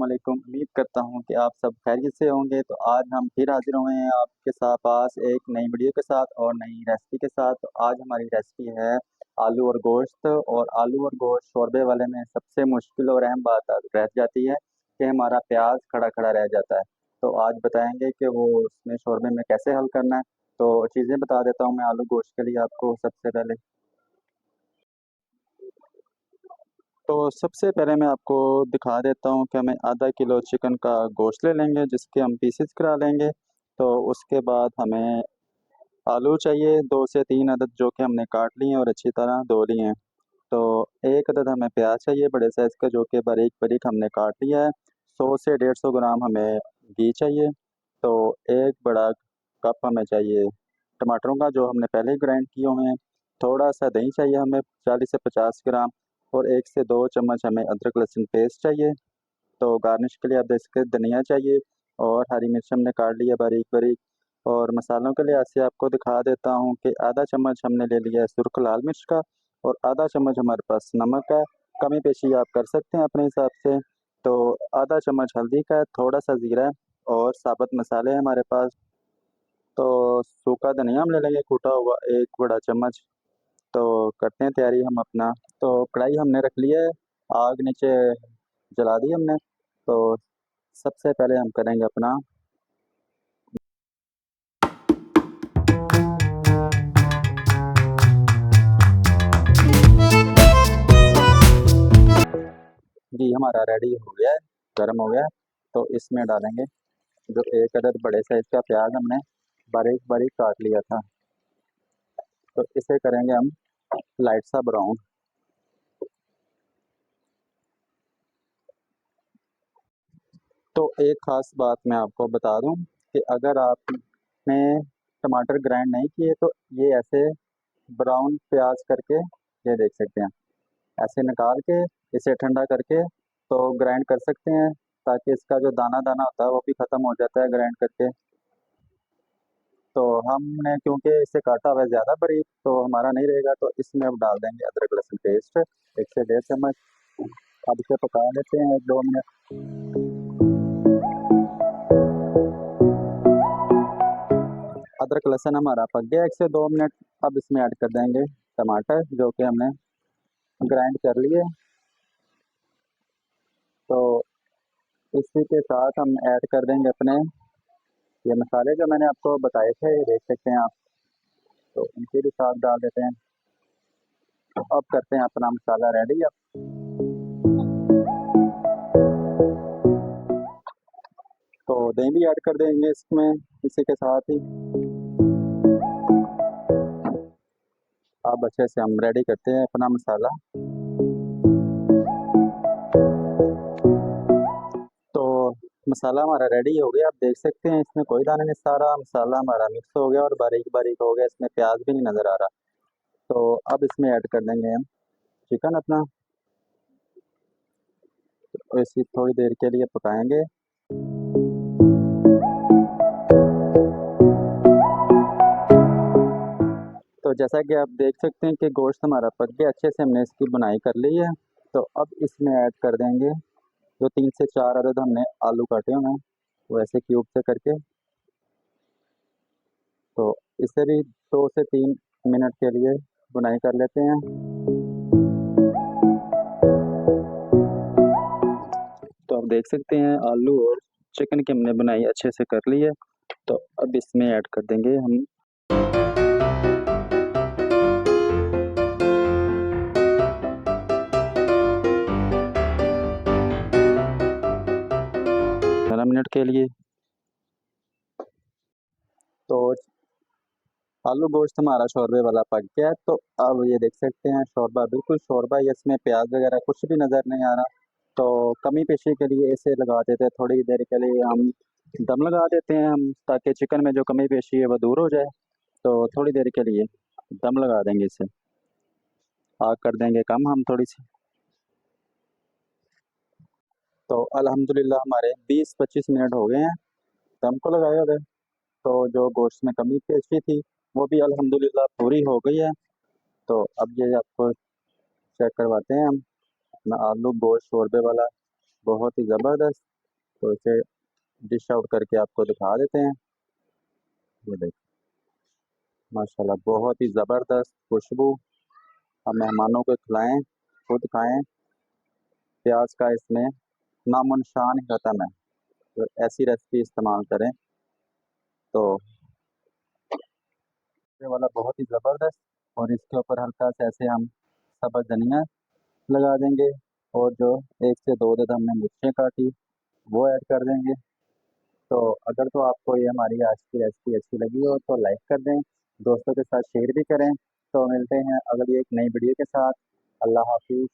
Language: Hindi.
वालेकुम। उम्मीद करता हूँ कि आप सब खैरियत से होंगे। तो आज हम फिर हाजिर हुए हैं आपके साथ पास एक नई वीडियो के साथ और नई रेसिपी के साथ। तो आज हमारी रेसिपी है आलू और गोश्त। और आलू और गोश्त शोरबे वाले में सबसे मुश्किल और अहम बात रह जाती है कि हमारा प्याज खड़ा खड़ा रह जाता है। तो आज बताएंगे कि वो उसमें शोरबे में कैसे हल करना है। तो चीज़ें बता देता हूँ मैं आलू गोश्त के लिए आपको सबसे पहले। तो सबसे पहले मैं आपको दिखा देता हूँ कि हमें आधा किलो चिकन का गोश्त ले लेंगे जिसके हम पीसेस करा लेंगे। तो उसके बाद हमें आलू चाहिए 2 से 3 अदद जो कि हमने काट लिए हैं और अच्छी तरह धो लिए हैं। तो 1 अदद हमें प्याज चाहिए बड़े साइज़ का जो कि बारीक बारीक हमने काट लिया है। 100 से 150 ग्राम हमें घी चाहिए। तो एक बड़ा कप हमें चाहिए टमाटरों का जो हमने पहले ही ग्राइंड किए हुए हैं। थोड़ा सा दही चाहिए हमें 40 से 50 ग्राम। और 1 से 2 चम्मच हमें अदरक लहसुन पेस्ट चाहिए। तो गार्निश के लिए आप देख सकते हैं धनिया चाहिए। और हरी मिर्च हमने काट लिया बारीक बारीक। और मसालों के लिहाज से आपको दिखा देता हूँ कि आधा चम्मच हमने ले लिया है सुर्ख लाल मिर्च का। और आधा चम्मच हमारे पास नमक है। कमी पेशी आप कर सकते हैं अपने हिसाब से। तो आधा चम्मच हल्दी का है, थोड़ा सा ज़ीरा है। और साबुत मसाले हैं हमारे पास। तो सूखा धनिया हम ले लेंगे कूटा हुआ 1 बड़ा चम्मच। तो करते हैं तैयारी हम अपना। तो कढ़ाई हमने रख ली है, आग नीचे जला दी हमने। तो सबसे पहले हम करेंगे अपना घी हमारा रेडी हो गया है, गर्म हो गया है। तो इसमें डालेंगे जो 1 अदद बड़े साइज का प्याज हमने बारीक बारीक काट लिया था। तो इसे करेंगे हम लाइट सा ब्राउन। तो एक ख़ास बात मैं आपको बता दूं कि अगर आपने टमाटर ग्राइंड नहीं किए तो ये ऐसे ब्राउन प्याज करके ये देख सकते हैं ऐसे निकाल के इसे ठंडा करके तो ग्राइंड कर सकते हैं ताकि इसका जो दाना दाना होता है वो भी ख़त्म हो जाता है ग्राइंड करके। तो हमने क्योंकि इसे काटा हुआ है ज़्यादा बारीक तो हमारा नहीं रहेगा, तो इसमें अब डाल देंगे अदरक लहसुन पेस्ट 1 से 1.5 चम्मच। अब इसे पका लेते हैं 1-2 मिनट। अदरक लहसुन हमारा पक गया 1 से 2 मिनट। अब इसमें ऐड कर देंगे टमाटर जो कि हमने ग्राइंड कर लिए। तो इसी के साथ हम ऐड कर देंगे अपने ये मसाले जो मैंने आपको बताए थे, ये देख सकते हैं आप। तो इनके भी साथ डाल देते हैं। तो अब करते हैं अपना मसाला रेडी। अब तो दही भी ऐड कर देंगे इसमें इसी के साथ ही। अब अच्छे से हम रेडी करते हैं अपना मसाला। तो मसाला हमारा रेडी हो गया, आप देख सकते हैं इसमें कोई दाना नहीं, सारा मसाला हमारा मिक्स हो गया और बारीक बारीक हो गया, इसमें प्याज भी नहीं नज़र आ रहा। तो अब इसमें ऐड कर देंगे हम चिकन अपना। तो इसी थोड़ी देर के लिए पकाएंगे। तो जैसा कि आप देख सकते हैं कि गोश्त हमारा पक गया, अच्छे से हमने इसकी बुनाई कर ली है। तो अब इसमें ऐड कर देंगे जो 3 से 4 अदद हमने आलू काटे हुए हैं वैसे क्यूब से करके। तो इसे भी 2 से 3 मिनट के लिए बुनाई कर लेते हैं। तो आप देख सकते हैं आलू और चिकन की हमने बुनाई अच्छे से कर ली है। तो अब इसमें ऐड कर देंगे हम पंद्रह मिनट के लिए। तो आलू गोश्त हमारा शोरबे वाला पक गया है। तो अब ये देख सकते हैं शोरबा बिल्कुल शोरबा, ये इसमें प्याज वगैरह कुछ भी नज़र नहीं आ रहा। तो कमी पेशी के लिए इसे लगा देते हैं, थोड़ी देर के लिए हम दम लगा देते हैं हम ताकि चिकन में जो कमी पेशी है वो दूर हो जाए। तो थोड़ी देर के लिए दम लगा देंगे इसे। आग कर देंगे कम हम थोड़ी सी। तो अल्हम्दुलिल्लाह हमारे 20-25 मिनट हो गए हैं दम को लगाए हुए। तो जो गोश्त में कमी पेशी थी वो भी अल्हम्दुलिल्लाह पूरी हो गई है। तो अब ये आपको चेक करवाते हैं हम अपना आलू गोश्त शोरबे वाला, बहुत ही ज़बरदस्त तो इसे डिश आउट करके आपको दिखा देते हैं। ये देखिए माशाल्लाह बहुत ही ज़बरदस्त खुशबू। हम मेहमानों को खिलाएं, खुद खाएं। प्याज का इसमें नामो निशान ही खत्म है। तो ऐसी रेसिपी इस्तेमाल करें तो ये वाला बहुत ही ज़बरदस्त। और इसके ऊपर हल्का सा ऐसे हम सब्ज़ धनिया लगा देंगे, और जो एक से दो दद हमने मिर्चें काटी वो ऐड कर देंगे। तो अगर तो आपको ये हमारी आज की रेसिपी अच्छी लगी हो तो लाइक कर दें, दोस्तों के साथ शेयर भी करें। तो मिलते हैं अगली एक नई वीडियो के साथ। अल्लाह हाफिज़।